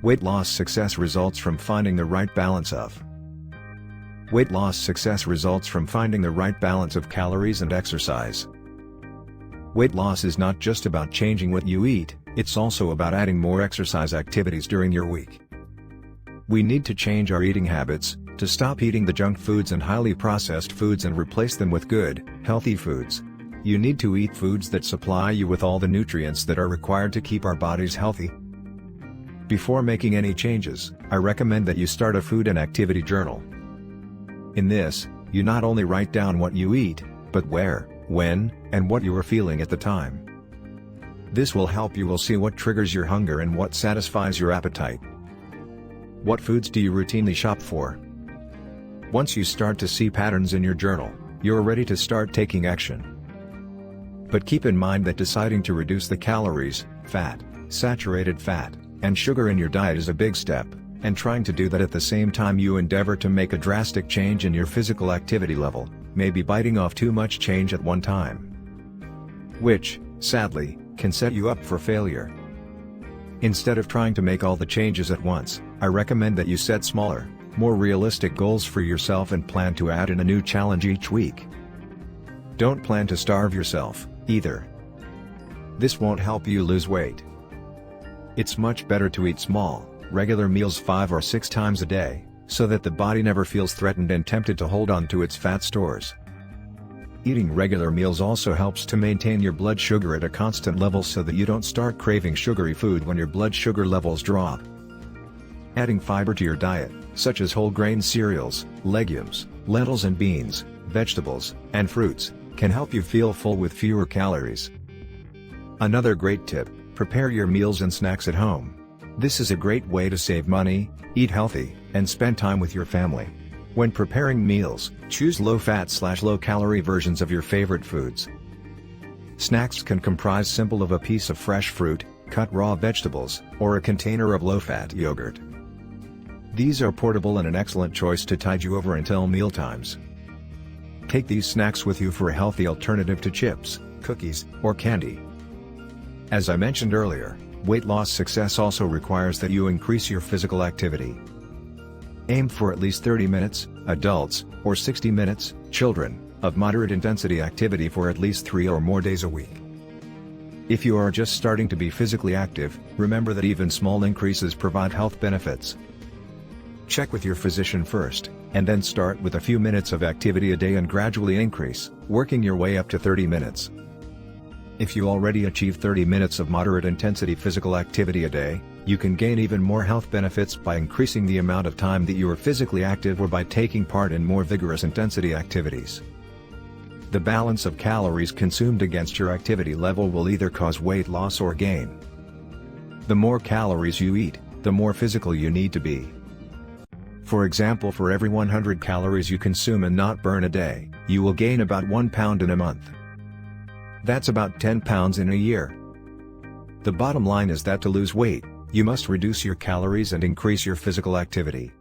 Weight loss success results from finding the right balance of. Weight loss success results from finding the right balance of calories and exercise. Weight loss is not just about changing what you eat, it's also about adding more exercise activities during your week. We need to change our eating habits, to stop eating the junk foods and highly processed foods and replace them with good, healthy foods. You need to eat foods that supply you with all the nutrients that are required to keep our bodies healthy. Before making any changes, I recommend that you start a food and activity journal. In this, you not only write down what you eat, but where, when, and what you are feeling at the time. This will help you will see what triggers your hunger and what satisfies your appetite. What foods do you routinely shop for? Once you start to see patterns in your journal, you're ready to start taking action. But keep in mind that deciding to reduce the calories, fat, saturated fat, and sugar in your diet is a big step, and trying to do that at the same time you endeavor to make a drastic change in your physical activity level, may be biting off too much change at one time. Which, sadly, can set you up for failure. Instead of trying to make all the changes at once, I recommend that you set smaller, more realistic goals for yourself and plan to add in a new challenge each week. Don't plan to starve yourself, either. This won't help you lose weight. It's much better to eat small, regular meals 5 or 6 times a day, so that the body never feels threatened and tempted to hold on to its fat stores. Eating regular meals also helps to maintain your blood sugar at a constant level so that you don't start craving sugary food when your blood sugar levels drop. Adding fiber to your diet, such as whole grain cereals, legumes, lentils and beans, vegetables, and fruits, can help you feel full with fewer calories. Another great tip: prepare your meals and snacks at home. This is a great way to save money, eat healthy, and spend time with your family. When preparing meals, choose low-fat/ low-calorie versions of your favorite foods. Snacks can comprise simple of a piece of fresh fruit, cut raw vegetables, or a container of low-fat yogurt. These are portable and an excellent choice to tide you over until mealtimes. Take these snacks with you for a healthy alternative to chips, cookies, or candy. As I mentioned earlier, weight loss success also requires that you increase your physical activity. Aim for at least 30 minutes, adults, or 60 minutes, children, of moderate intensity activity for at least 3 or more days a week. If you are just starting to be physically active, remember that even small increases provide health benefits. Check with your physician first, and then start with a few minutes of activity a day and gradually increase, working your way up to 30 minutes. If you already achieve 30 minutes of moderate intensity physical activity a day, you can gain even more health benefits by increasing the amount of time that you are physically active or by taking part in more vigorous intensity activities. The balance of calories consumed against your activity level will either cause weight loss or gain. The more calories you eat, the more physical you need to be. For example, for every 100 calories you consume and not burn a day, you will gain about 1 pound in a month. That's about 10 pounds in a year. The bottom line is that to lose weight, you must reduce your calories and increase your physical activity.